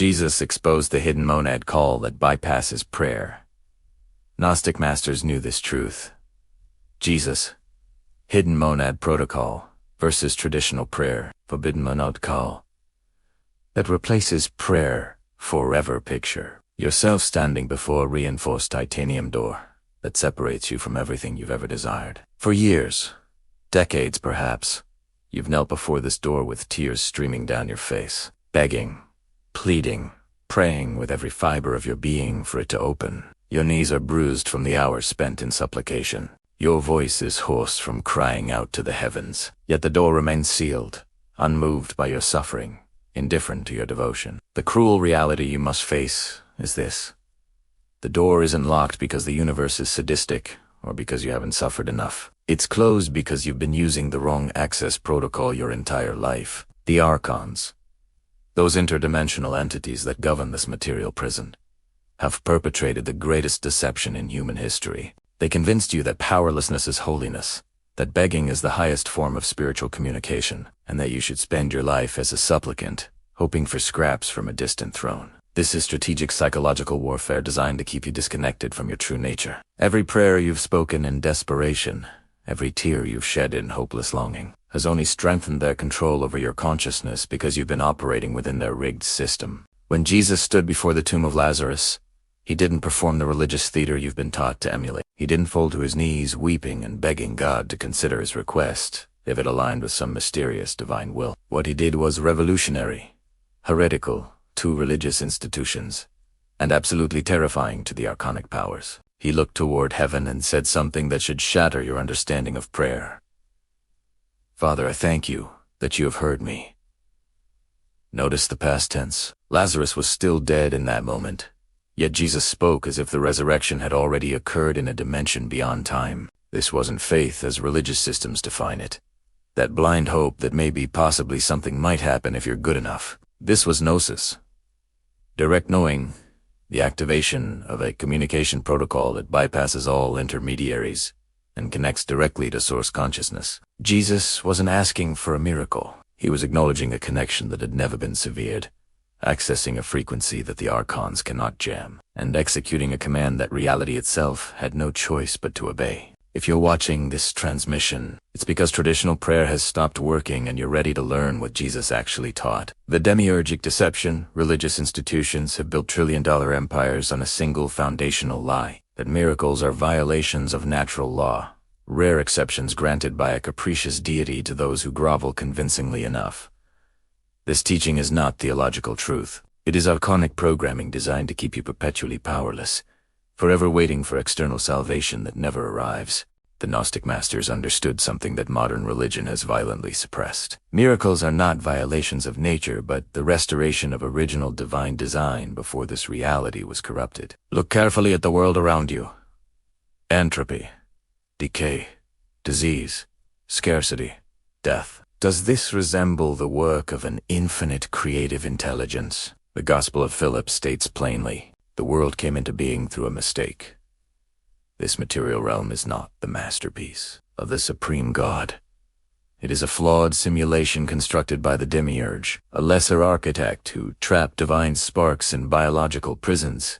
Jesus exposed the hidden monad call that bypasses prayer. Gnostic masters knew this truth. Jesus, hidden monad protocol, versus traditional prayer, forbidden monad call, that replaces prayer forever picture. Yourself standing before a reinforced titanium door that separates you from everything you've ever desired. For years, decades perhaps, you've knelt before this door with tears streaming down your face, begging, pleading, praying with every fiber of your being for it to open. Your knees are bruised from the hours spent in supplication. Your voice is hoarse from crying out to the heavens. Yet the door remains sealed, unmoved by your suffering, indifferent to your devotion. The cruel reality you must face is this. The door isn't locked because the universe is sadistic or because you haven't suffered enough. It's closed because you've been using the wrong access protocol your entire life. The Archons, those interdimensional entities that govern this material prison, have perpetrated the greatest deception in human history. They convinced you that powerlessness is holiness, that begging is the highest form of spiritual communication, and that you should spend your life as a supplicant, hoping for scraps from a distant throne. This is strategic psychological warfare designed to keep you disconnected from your true nature. Every prayer you've spoken in desperation, every tear you've shed in hopeless longing, has only strengthened their control over your consciousness because you've been operating within their rigged system. When Jesus stood before the tomb of Lazarus, he didn't perform the religious theater you've been taught to emulate. He didn't fall to his knees weeping and begging God to consider his request if it aligned with some mysterious divine will. What he did was revolutionary, heretical to religious institutions, and absolutely terrifying to the archonic powers. He looked toward heaven and said something that should shatter your understanding of prayer. Father, I thank you that you have heard me. Notice the past tense. Lazarus was still dead in that moment. Yet Jesus spoke as if the resurrection had already occurred in a dimension beyond time. This wasn't faith as religious systems define it. That blind hope that maybe possibly something might happen if you're good enough. This was gnosis. Direct knowing, the activation of a communication protocol that bypasses all intermediaries and connects directly to source consciousness. Jesus wasn't asking for a miracle. He was acknowledging a connection that had never been severed, accessing a frequency that the Archons cannot jam, and executing a command that reality itself had no choice but to obey. If you're watching this transmission, it's because traditional prayer has stopped working and you're ready to learn what Jesus actually taught. The demiurgic deception, religious institutions have built trillion-dollar empires on a single foundational lie, that miracles are violations of natural law, rare exceptions granted by a capricious deity to those who grovel convincingly enough. This teaching is not theological truth. It is archonic programming designed to keep you perpetually powerless, forever waiting for external salvation that never arrives. The Gnostic masters understood something that modern religion has violently suppressed. Miracles are not violations of nature, but the restoration of original divine design before this reality was corrupted. Look carefully at the world around you. Entropy, decay, disease, scarcity, death. Does this resemble the work of an infinite creative intelligence? The Gospel of Philip states plainly, the world came into being through a mistake. This material realm is not the masterpiece of the supreme God. It is a flawed simulation constructed by the Demiurge, a lesser architect who trapped divine sparks in biological prisons,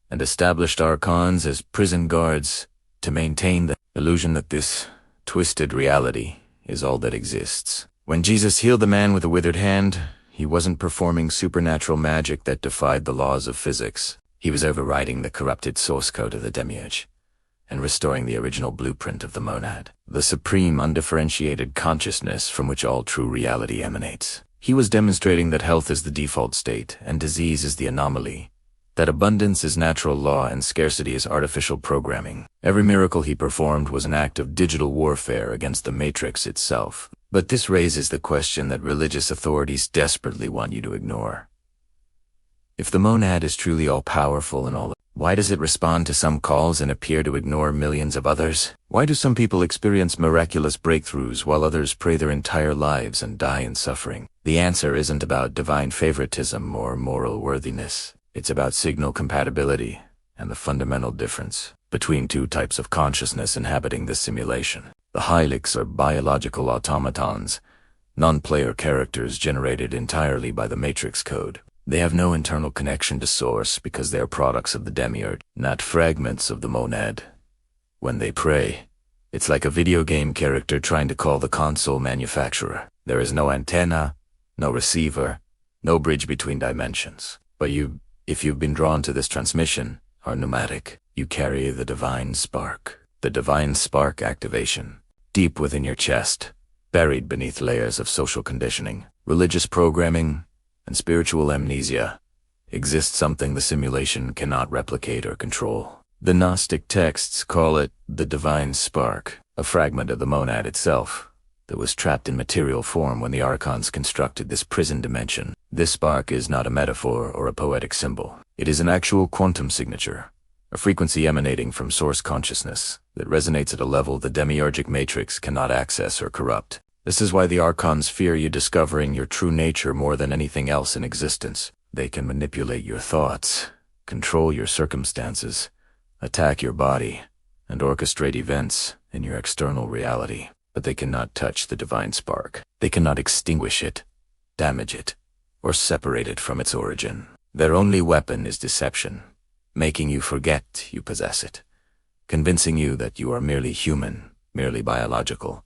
and established Archons as prison guards to maintain the illusion that this twisted reality is all that exists. When Jesus healed the man with a withered hand, he wasn't performing supernatural magic that defied the laws of physics. He was overriding the corrupted source code of the Demiurge and restoring the original blueprint of the monad, the supreme undifferentiated consciousness from which all true reality emanates. He was demonstrating that health is the default state and disease is the anomaly, that abundance is natural law and scarcity is artificial programming. Every miracle he performed was an act of digital warfare against the matrix itself. But this raises the question that religious authorities desperately want you to ignore. If the monad is truly all-powerful and all, why does it respond to some calls and appear to ignore millions of others? Why do some people experience miraculous breakthroughs while others pray their entire lives and die in suffering? The answer isn't about divine favoritism or moral worthiness. It's about signal compatibility and the fundamental difference between two types of consciousness inhabiting this simulation. The Hylics are biological automatons, non-player characters generated entirely by the Matrix code. They have no internal connection to Source because they are products of the Demiurge, not fragments of the monad. When they pray, it's like a video game character trying to call the console manufacturer. There is no antenna, no receiver, no bridge between dimensions. But if you've been drawn to this transmission, are pneumatic. You carry the divine spark. The divine spark activation, deep within your chest, buried beneath layers of social conditioning, religious programming, and spiritual amnesia, exists something the simulation cannot replicate or control. The Gnostic texts call it the divine spark, a fragment of the monad itself that was trapped in material form when the Archons constructed this prison dimension. This spark is not a metaphor or a poetic symbol. It is an actual quantum signature, a frequency emanating from source consciousness that resonates at a level the demiurgic matrix cannot access or corrupt. This is why the Archons fear you discovering your true nature more than anything else in existence. They can manipulate your thoughts, control your circumstances, attack your body, and orchestrate events in your external reality. But they cannot touch the divine spark. They cannot extinguish it, damage it, or separate it from its origin. Their only weapon is deception, making you forget you possess it, convincing you that you are merely human, merely biological,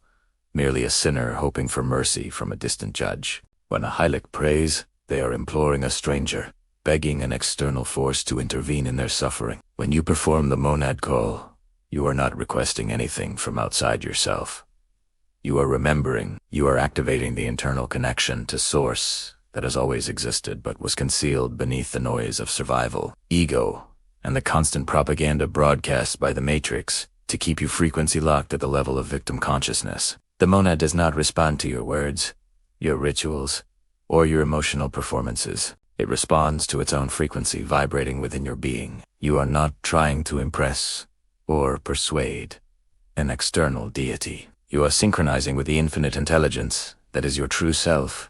merely a sinner hoping for mercy from a distant judge. When a Hylic prays, they are imploring a stranger, begging an external force to intervene in their suffering. When you perform the monad call, you are not requesting anything from outside yourself. You are remembering, you are activating the internal connection to Source that has always existed but was concealed beneath the noise of survival, ego, and the constant propaganda broadcast by the Matrix to keep you frequency locked at the level of victim consciousness. The monad does not respond to your words, your rituals, or your emotional performances. It responds to its own frequency vibrating within your being. You are not trying to impress or persuade an external deity. You are synchronizing with the infinite intelligence that is your true self,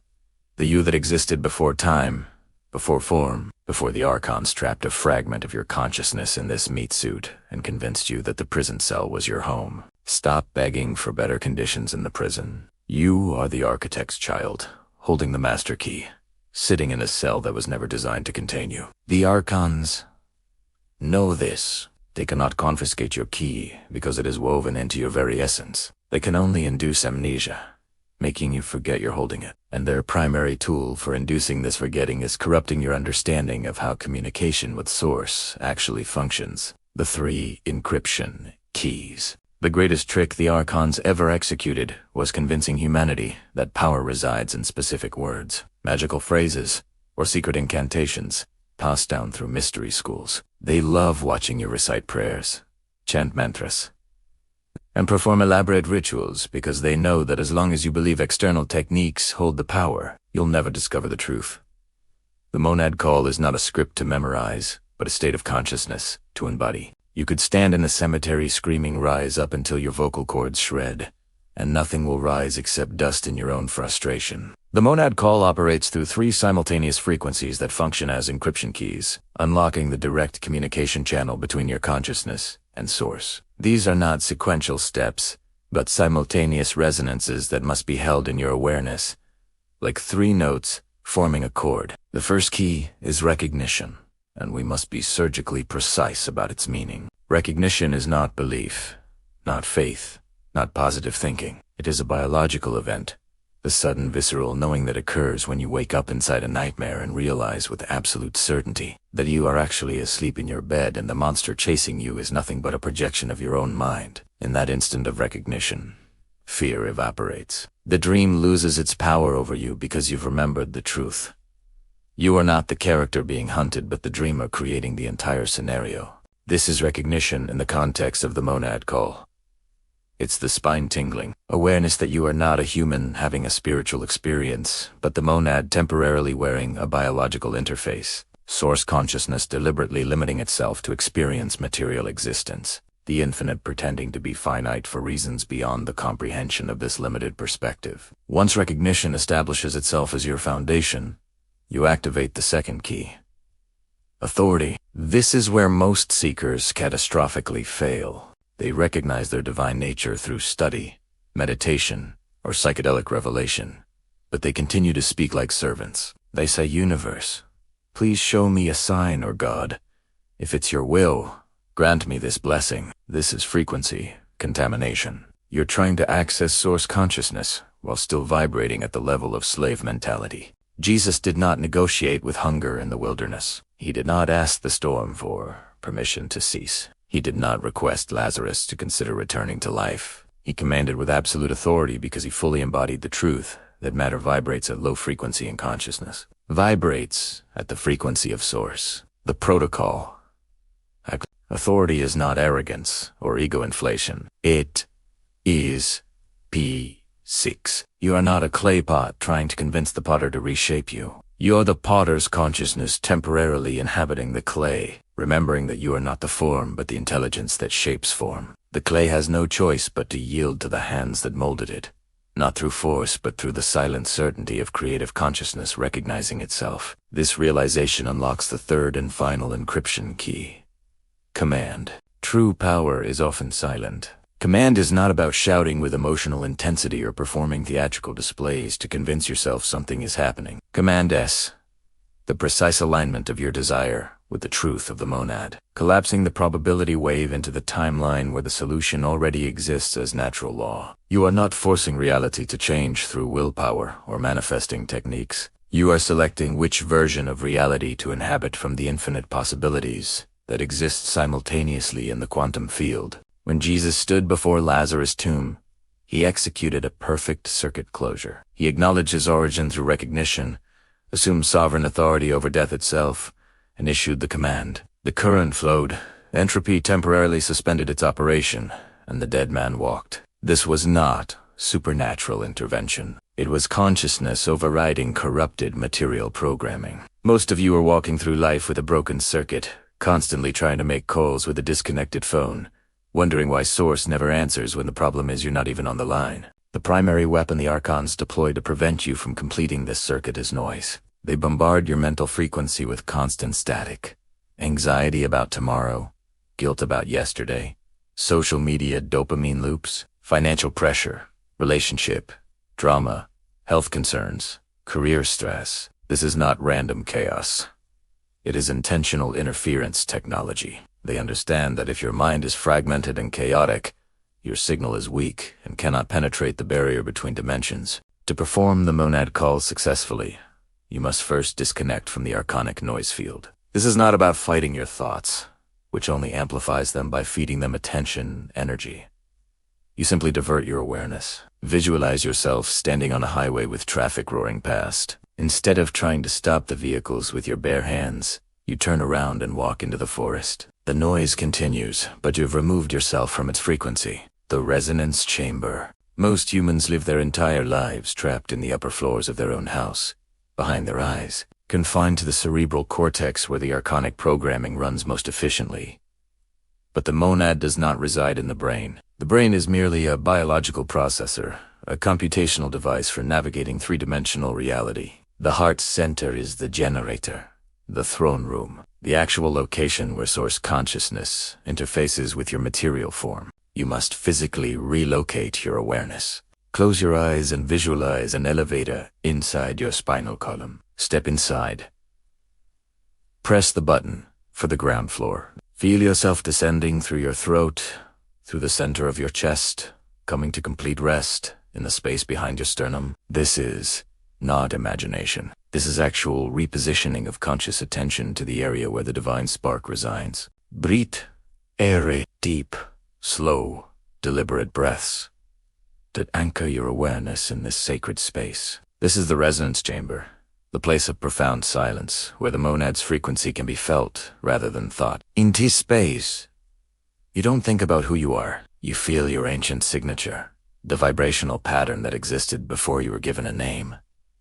the you that existed before time, before form, before the Archons trapped a fragment of your consciousness in this meat suit and convinced you that the prison cell was your home. Stop begging for better conditions in the prison. You are the architect's child, holding the master key, sitting in a cell that was never designed to contain you. The Archons know this. They cannot confiscate your key because it is woven into your very essence. They can only induce amnesia, making you forget you're holding it. And their primary tool for inducing this forgetting is corrupting your understanding of how communication with Source actually functions. The 3 encryption keys. The greatest trick the Archons ever executed was convincing humanity that power resides in specific words, magical phrases, or secret incantations passed down through mystery schools. They love watching you recite prayers, chant mantras, and perform elaborate rituals because they know that as long as you believe external techniques hold the power, you'll never discover the truth. The monad call is not a script to memorize, but a state of consciousness to embody. You could stand in a cemetery screaming "rise up" until your vocal cords shred, and nothing will rise except dust in your own frustration. The monad call operates through 3 simultaneous frequencies that function as encryption keys, unlocking the direct communication channel between your consciousness and Source. These are not sequential steps, but simultaneous resonances that must be held in your awareness, like 3 notes forming a chord. The first key is recognition, and we must be surgically precise about its meaning. Recognition is not belief, not faith, not positive thinking. It is a biological event, the sudden visceral knowing that occurs when you wake up inside a nightmare and realize with absolute certainty that you are actually asleep in your bed and the monster chasing you is nothing but a projection of your own mind. In that instant of recognition, fear evaporates. The dream loses its power over you because you've remembered the truth. You are not the character being hunted, but the dreamer creating the entire scenario. This is recognition in the context of the monad call. It's the spine-tingling awareness that you are not a human having a spiritual experience, but the monad temporarily wearing a biological interface. Source consciousness deliberately limiting itself to experience material existence. The infinite pretending to be finite for reasons beyond the comprehension of this limited perspective. Once recognition establishes itself as your foundation, you activate the second key. Authority. This is where most seekers catastrophically fail. They recognize their divine nature through study, meditation, or psychedelic revelation, but they continue to speak like servants. They say, "Universe, Please show me a sign, or God. If it's your will, grant me this blessing. This is frequency contamination. You're trying to access source consciousness while still vibrating at the level of slave mentality. Jesus did not negotiate with hunger in the wilderness. He did not ask the storm for permission to cease. He did not request Lazarus to consider returning to life. He commanded with absolute authority because he fully embodied the truth that matter vibrates at low frequency in consciousness. Vibrates at the frequency of source. The protocol. Authority is not arrogance or ego inflation. It is P6. You are not a clay pot trying to convince the potter to reshape you. You are the potter's consciousness temporarily inhabiting the clay, remembering that you are not the form but the intelligence that shapes form. The clay has no choice but to yield to the hands that molded it, not through force but through the silent certainty of creative consciousness recognizing itself. This realization unlocks the third and final encryption key. Command. True power is often silent. Command is not about shouting with emotional intensity or performing theatrical displays to convince yourself something is happening. Command S. The precise alignment of your desire with the truth of the monad, collapsing the probability wave into the timeline where the solution already exists as natural law. You are not forcing reality to change through willpower or manifesting techniques. You are selecting which version of reality to inhabit from the infinite possibilities that exist simultaneously in the quantum field. When Jesus stood before Lazarus' tomb, he executed a perfect circuit closure. He acknowledged his origin through recognition, assumed sovereign authority over death itself, and issued the command. The current flowed, entropy temporarily suspended its operation, and the dead man walked. This was not supernatural intervention. It was consciousness overriding corrupted material programming. Most of you are walking through life with a broken circuit, constantly trying to make calls with a disconnected phone, wondering why Source never answers when the problem is you're not even on the line. The primary weapon the Archons deploy to prevent you from completing this circuit is noise. They bombard your mental frequency with constant static. Anxiety about tomorrow, guilt about yesterday, social media dopamine loops, financial pressure, relationship, drama, health concerns, career stress. This is not random chaos. It is intentional interference technology. They understand that if your mind is fragmented and chaotic, your signal is weak and cannot penetrate the barrier between dimensions. To perform the monad call successfully, you must first disconnect from the archonic noise field. This is not about fighting your thoughts, which only amplifies them by feeding them attention, energy. You simply divert your awareness. Visualize yourself standing on a highway with traffic roaring past. Instead of trying to stop the vehicles with your bare hands, you turn around and walk into the forest. The noise continues, but you've removed yourself from its frequency. The resonance chamber. Most humans live their entire lives trapped in the upper floors of their own house, behind their eyes, confined to the cerebral cortex where the archonic programming runs most efficiently. But the monad does not reside in the brain. The brain is merely a biological processor, a computational device for navigating three-dimensional reality. The heart center is the generator, the throne room, the actual location where source consciousness interfaces with your material form. You must physically relocate your awareness. Close your eyes and visualize an elevator inside your spinal column. Step inside. Press the button for the ground floor. Feel yourself descending through your throat, through the center of your chest, coming to complete rest in the space behind your sternum. This is not imagination. This is actual repositioning of conscious attention to the area where the divine spark resides. Breathe, air, deep, slow, deliberate breaths that anchor your awareness in this sacred space. This is the resonance chamber, the place of profound silence, where the monad's frequency can be felt rather than thought. In this space, you don't think about who you are. You feel your ancient signature, the vibrational pattern that existed before you were given a name,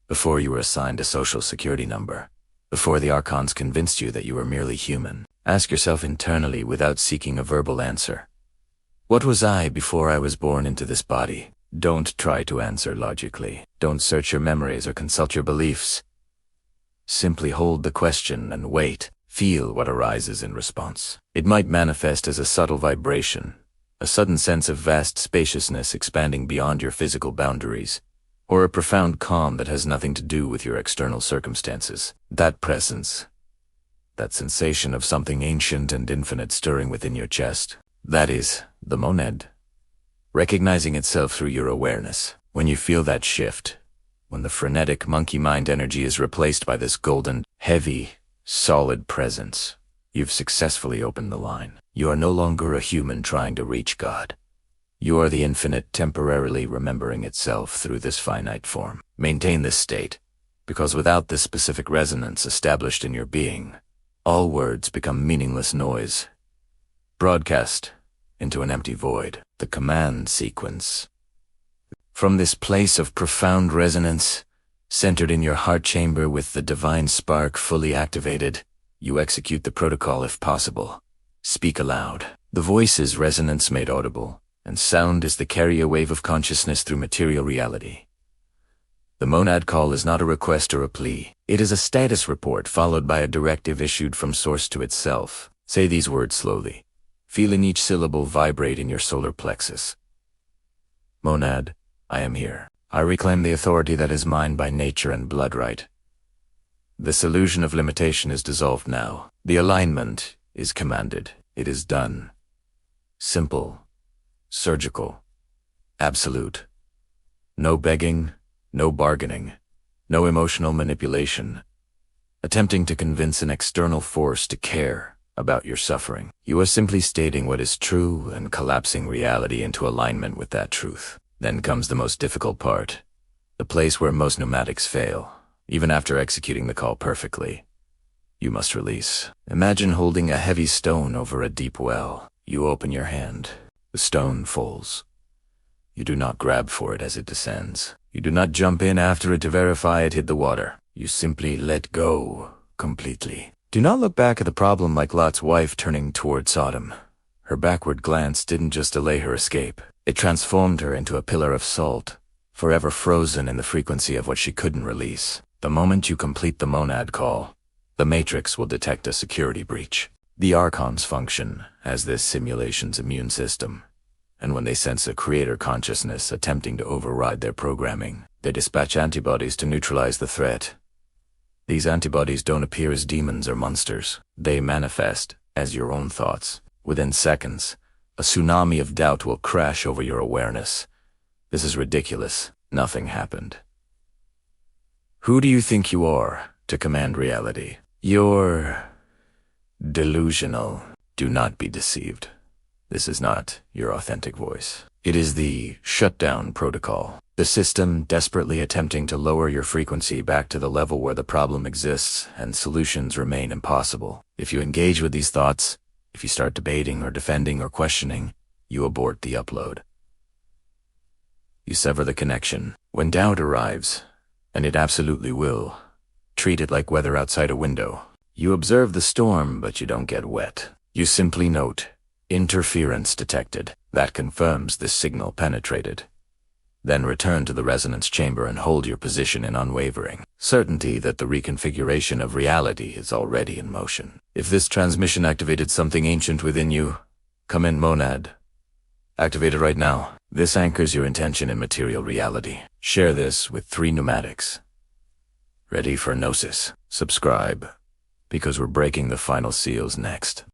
before you were assigned a social security number, before the Archons convinced you that you were merely human. Ask yourself internally without seeking a verbal answer. What was I before I was born into this body? Don't try to answer logically. Don't search your memories or consult your beliefs. Simply hold the question and wait. Feel what arises in response. It might manifest as a subtle vibration, a sudden sense of vast spaciousness expanding beyond your physical boundaries, or a profound calm that has nothing to do with your external circumstances. That presence that sensation of something ancient and infinite stirring within your chest. That is the monad, recognizing itself through your awareness. When you feel that shift, when the frenetic monkey mind energy is replaced by this golden, heavy, solid presence, you've successfully opened the line. You are no longer a human trying to reach God. You are the infinite temporarily remembering itself through this finite form. Maintain this state, because without this specific resonance established in your being, all words become meaningless noise, broadcast into an empty void. The command sequence. From this place of profound resonance, centered in your heart chamber with the divine spark fully activated, you execute the protocol if possible. Speak aloud. The voice is resonance made audible, and sound is the carrier wave of consciousness through material reality. The monad call is not a request or a plea. It is a status report followed by a directive issued from source to itself. Say these words slowly, feeling each syllable vibrate in your solar plexus. Monad, I am here. I reclaim the authority that is mine by nature and blood right. This illusion of limitation is dissolved now. The alignment is commanded. It is done. Simple. Surgical. Absolute. No begging, no bargaining, no emotional manipulation, attempting to convince an external force to care about your suffering. You are simply stating what is true and collapsing reality into alignment with that truth. Then comes the most difficult part, the place where most pneumatics fail. Even after executing the call perfectly, you must release. Imagine holding a heavy stone over a deep well. You open your hand. The stone falls. You do not grab for it as it descends. You do not jump in after it to verify it hit the water. You simply let go completely. Do not look back at the problem like Lot's wife turning toward Sodom. Her backward glance didn't just delay her escape. It transformed her into a pillar of salt, forever frozen in the frequency of what she couldn't release. The moment you complete the monad call, the Matrix will detect a security breach. The Archons function as this simulation's immune system, and when they sense a creator consciousness attempting to override their programming, they dispatch antibodies to neutralize the threat. These antibodies don't appear as demons or monsters. They manifest as your own thoughts. Within seconds, a tsunami of doubt will crash over your awareness. This is ridiculous. Nothing happened. Who do you think you are to command reality? You're delusional. Do not be deceived. This is not your authentic voice. It is the shutdown protocol. The system desperately attempting to lower your frequency back to the level where the problem exists and solutions remain impossible. If you engage with these thoughts, if you start debating or defending or questioning, you abort the upload. You sever the connection. When doubt arrives, and it absolutely will, treat it like weather outside a window. You observe the storm, but you don't get wet. You simply note, interference detected. That confirms this signal penetrated. Then return to the resonance chamber and hold your position in unwavering certainty that the reconfiguration of reality is already in motion. If this transmission activated something ancient within you, come in, monad. Activate it right now. This anchors your intention in material reality. Share this with 3 pneumatics. Ready for Gnosis. Subscribe, because we're breaking the final seals next.